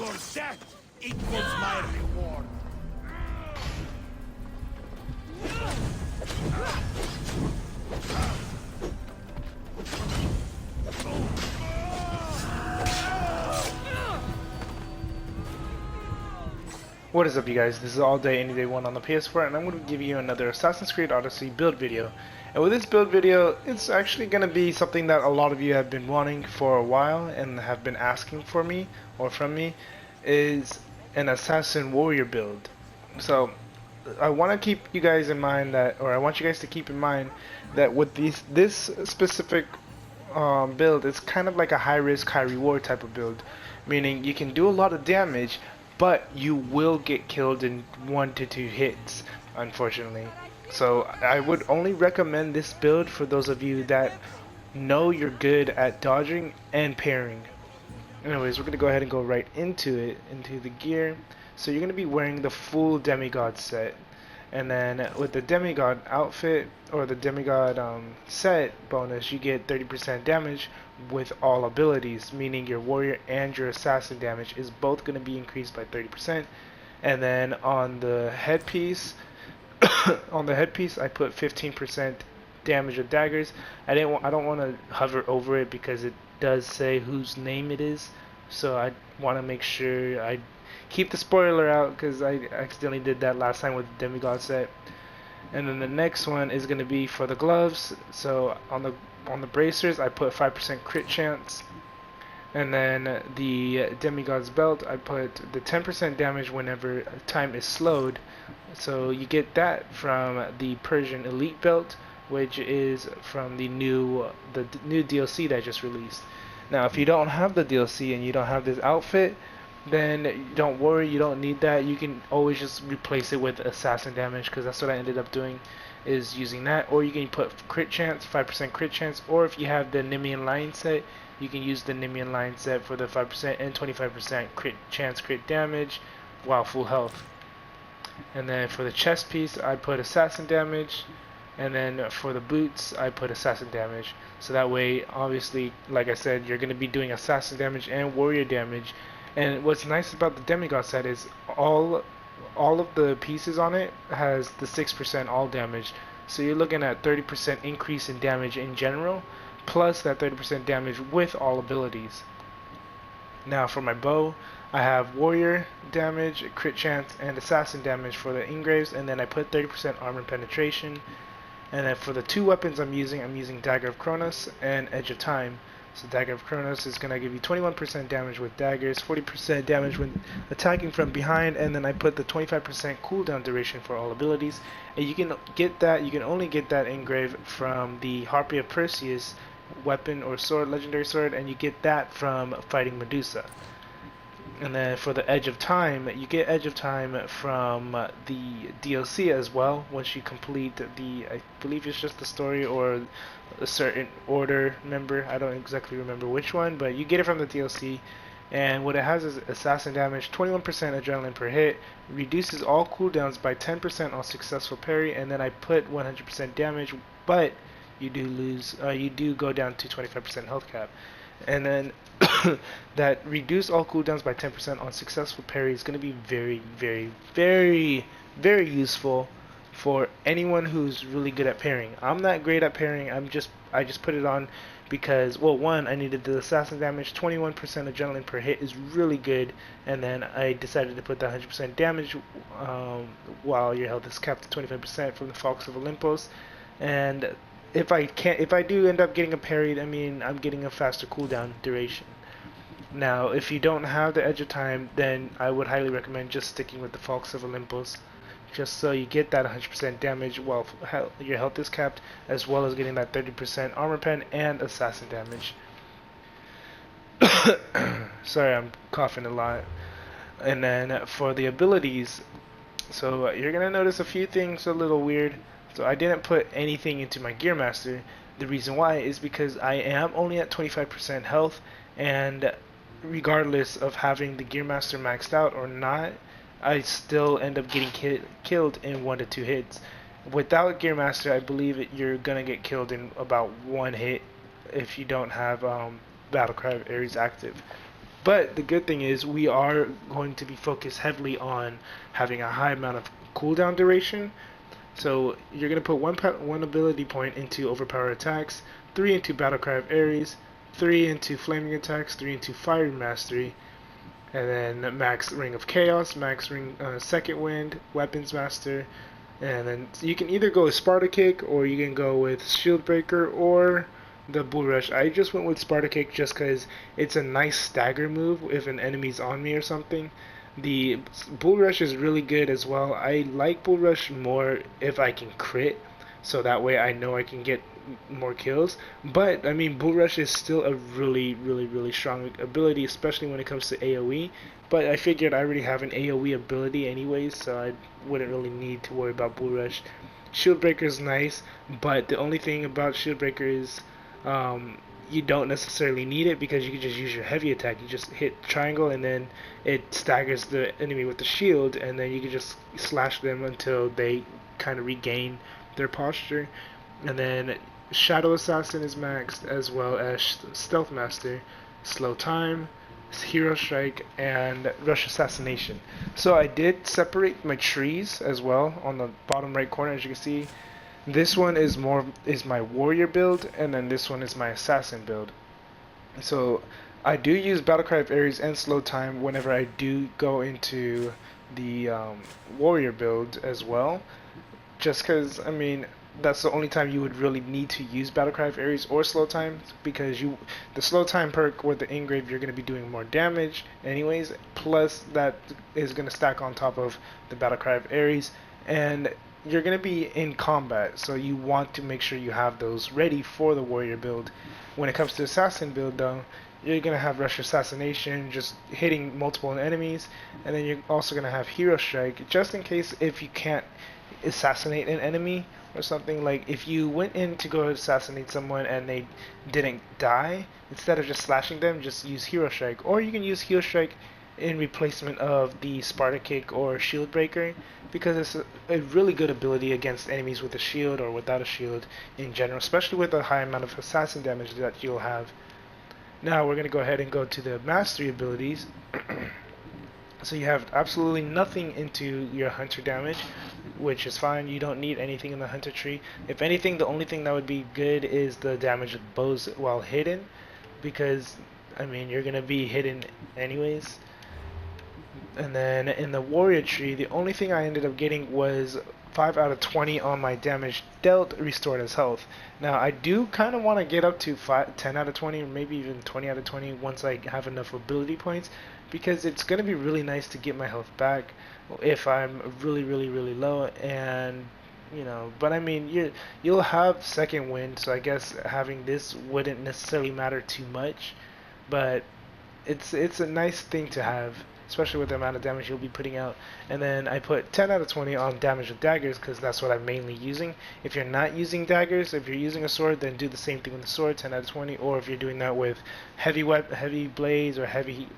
Your death equals my reward. What is up, you guys? This is All Day Any Day 1 on the PS4, and I'm going to give you another Assassin's Creed Odyssey build video. And with this build video, it's actually going to be something that a lot of you have been wanting for a while and have been asking for me, or from me, is an Assassin Warrior build. So, I want to keep you guys in mind that, or I want you guys to keep in mind that with this specific build, it's kind of like a high risk, high reward type of build. Meaning you can do a lot of damage, but you will get killed in 1 to 2 hits, unfortunately. So I would only recommend this build for those of you that know you're good at dodging and parrying. Anyways, we're going to go ahead and go right into it, into the gear. So you're going to be wearing the full demigod set. And then with the demigod outfit, or the demigod set bonus, you get 30% damage with all abilities, meaning your warrior and your assassin damage is both going to be increased by 30%. And then on the headpiece, I put 15% damage of daggers. I don't want to hover over it because it does say whose name it is, so I want to make sure I keep the spoiler out because I accidentally did that last time with the demigod set. And then the next one is going to be for the gloves. So on the bracers, I put 5% crit chance. And then the demigod's belt, I put the 10% damage whenever time is slowed. So you get that from the Persian elite belt, which is from the new DLC that just released. Now, if you don't have the DLC and you don't have this outfit, then don't worry, you don't need that. You can always just replace it with assassin damage, because that's what I ended up doing, is using that. Or you can put crit chance, 5% crit chance, or if you have the Nemean Lion set, you can use the Nemean Lion set for the 5% and 25% crit chance, crit damage, while full health. And then for the chest piece, I put assassin damage, and then for the boots, I put assassin damage. So that way, obviously, like I said, you're going to be doing assassin damage and warrior damage. And what's nice about the demigod set is all of the pieces on it has the 6% all damage. So you're looking at 30% increase in damage in general, plus that 30% damage with all abilities. Now for my bow, I have warrior damage, crit chance, and assassin damage for the engraves, and then I put 30% armor penetration. And then for the two weapons I'm using Dagger of Kronos and Edge of Time. So Dagger of Kronos is going to give you 21% damage with daggers, 40% damage when attacking from behind, and then I put the 25% cooldown duration for all abilities. And you can only get that engrave from the Harpy of Perseus weapon or sword, legendary sword, and you get that from fighting Medusa. And then for the Edge of Time, you get Edge of Time from the DLC as well. Once you complete I believe it's just the story or a certain order member. I don't exactly remember which one, but you get it from the DLC. And what it has is assassin damage, 21% adrenaline per hit, reduces all cooldowns by 10% on successful parry, and then I put 100% damage, but you do go down to 25% health cap. And then that reduce all cooldowns by 10% on successful parry is going to be very, very, very, very useful for anyone who's really good at parrying. I'm not great at parrying. I just put it on because, well, one, I needed the assassin damage. 21% adrenaline per hit is really good, and then I decided to put the 100% damage while your health is capped to 25% from the Fox of Olympus. And if I do end up getting a parried, I mean, I'm getting a faster cooldown duration. Now, if you don't have the Edge of Time, then I would highly recommend just sticking with the Fox of Olympus, just so you get that 100% damage while your health is capped, as well as getting that 30% armor pen and assassin damage. Sorry, I'm coughing a lot. And then for the abilities, so you're gonna notice a few things a little weird. So I didn't put anything into my Gearmaster. The reason why is because I am only at 25% health, and regardless of having the Gearmaster maxed out or not, I still end up getting killed in 1 to 2 hits. Without Gearmaster, I believe you're gonna get killed in about 1 hit if you don't have Battlecry of Ares active. But the good thing is we are going to be focused heavily on having a high amount of cooldown duration. So you're going to put one ability point into overpower attacks, 3 into Battlecry of Ares, 3 into flaming attacks, 3 into fire mastery, and then max ring of chaos, max ring second wind, weapons master, and then you can either go with Sparta Kick or you can go with Shield Breaker or the Bull Rush. I just went with Sparta Kick just because it's a nice stagger move if an enemy's on me or something. The Bull Rush is really good as well. I like Bull Rush more if I can crit, so that way I know I can get more kills. But I mean, Bull Rush is still a really strong ability, especially when it comes to AoE. But I figured I already have an AoE ability anyways, so I wouldn't really need to worry about Bull Rush. Shield Breaker is nice, but the only thing about Shield Breaker is you don't necessarily need it because you can just use your heavy attack. You just hit triangle and then it staggers the enemy with the shield, and then you can just slash them until they kind of regain their posture. And then Shadow Assassin is maxed, as well as Stealth Master, Slow Time, Hero Strike, and Rush Assassination. So I did separate my trees as well on the bottom right corner, as you can see. This one is my warrior build, and then this one is my assassin build. So I do use Battlecry of Ares and Slow Time whenever I do go into the warrior build as well, just because I mean that's the only time you would really need to use Battlecry of Ares or Slow Time, because the Slow Time perk with the engrave, you're going to be doing more damage anyways, plus that is going to stack on top of the Battlecry of Ares, and you're going to be in combat, so you want to make sure you have those ready for the warrior build. When it comes to assassin build though, you're going to have Rush Assassination, just hitting multiple enemies, and then you're also going to have Hero Strike, just in case if you can't assassinate an enemy or something. Like if you went in to go assassinate someone and they didn't die, instead of just slashing them, just use Hero Strike. Or you can use Hero Strike in replacement of the Sparta Kick or Shield Breaker, because it's a really good ability against enemies with a shield or without a shield in general, especially with the high amount of assassin damage that you'll have. Now we're going to go ahead and go to the mastery abilities. So you have absolutely nothing into your hunter damage, which is fine. You don't need anything in the hunter tree. If anything, the only thing that would be good is the damage of bows while hidden, because I mean you're going to be hidden anyways. And then in the warrior tree, the only thing I ended up getting was 5 out of 20 on my damage dealt restored as health. Now I do kind of want to get up to 10 out of 20 or maybe even 20 out of 20 once I have enough ability points, because it's going to be really nice to get my health back if I'm really low. And you know, but I mean you'll have second wind, so I guess having this wouldn't necessarily matter too much, but it's a nice thing to have, especially with the amount of damage you'll be putting out. And then I put 10 out of 20 on damage with daggers, because that's what I'm mainly using. If you're not using daggers, if you're using a sword, then do the same thing with the sword, 10 out of 20. Or if you're doing that with heavy blades or heavy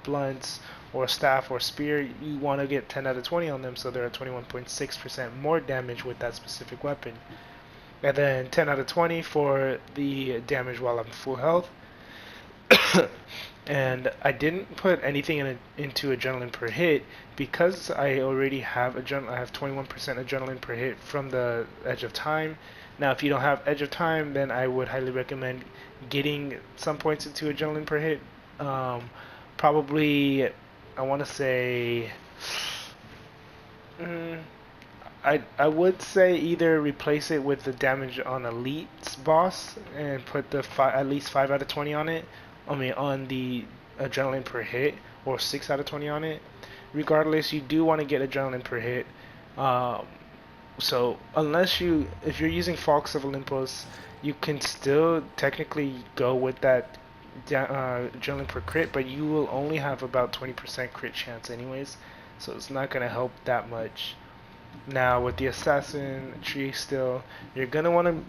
blunts or staff or spear, you want to get 10 out of 20 on them, so they're at 21.6% more damage with that specific weapon. And then 10 out of 20 for the damage while I'm full health. And I didn't put anything into adrenaline per hit, because I already have I have 21% adrenaline per hit from the Edge of Time. Now if you don't have Edge of Time, then I would highly recommend getting some points into adrenaline per hit. Probably I want to say I would say either replace it with the damage on Elite's boss and put the at least 5 out of 20 on it. I mean, on the adrenaline per hit, or 6 out of 20 on it. Regardless, you do want to get adrenaline per hit. So if you're using Fox of Olympus, you can still technically go with that adrenaline per crit, but you will only have about 20% crit chance anyways, so it's not going to help that much. Now with the assassin tree still, you're going to want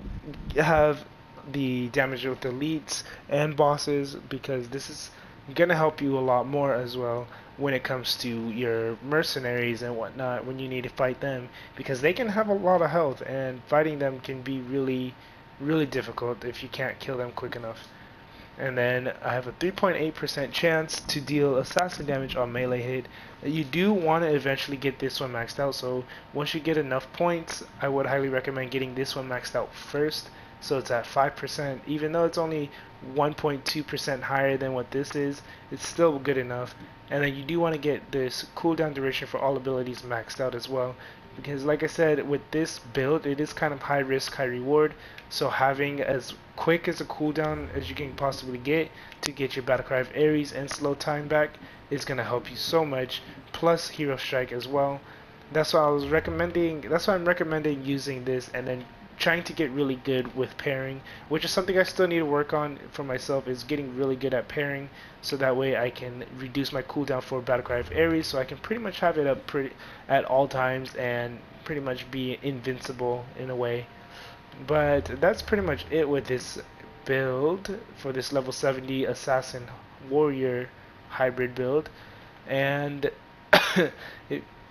to have the damage with elites and bosses, because this is gonna help you a lot more as well when it comes to your mercenaries and whatnot when you need to fight them, because they can have a lot of health and fighting them can be really difficult if you can't kill them quick enough. And then I have a 3.8% chance to deal assassin damage on melee hit. You do want to eventually get this one maxed out, so once you get enough points, I would highly recommend getting this one maxed out first. So it's at 5%, even though it's only 1.2% higher than what this is, it's still good enough. And then you do want to get this cooldown duration for all abilities maxed out as well, because like I said, with this build, it is kind of high risk, high reward. So having as quick as a cooldown as you can possibly get to get your Battle Cry of Ares and slow time back is going to help you so much, plus Hero Strike as well. That's why I'm recommending using this, and then trying to get really good with pairing, which is something I still need to work on for myself, is getting really good at pairing, so that way I can reduce my cooldown for Battle Cry of Ares, so I can pretty much have it up at all times and pretty much be invincible in a way. But that's pretty much it with this build for this level 70 assassin warrior hybrid build. And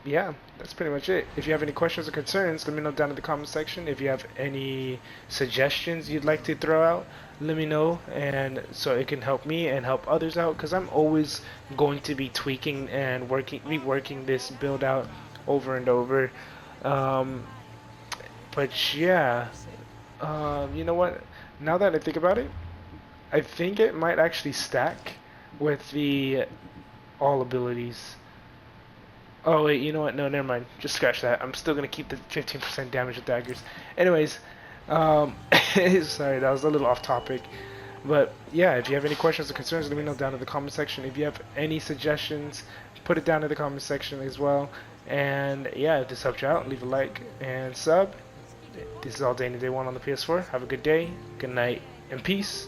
yeah, that's pretty much it. If you have any questions or concerns, let me know down in the comment section. If you have any suggestions you'd like to throw out, let me know, and so it can help me and help others out, because I'm always going to be tweaking and reworking this build out over and over. But yeah, you know what? Now that I think about it, I think it might actually stack with the all abilities. Oh wait, you know what? No, never mind. Just scratch that. I'm still gonna keep the 15% damage with daggers. Anyways, sorry, that was a little off topic. But yeah, if you have any questions or concerns, let me know down in the comment section. If you have any suggestions, put it down in the comment section as well. And yeah, if this helped you out, leave a like and sub. This is All Day Any Day 1 on the PS4. Have a good day, good night, and peace.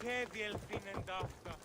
Che vi el fin endasta?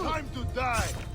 Time to die!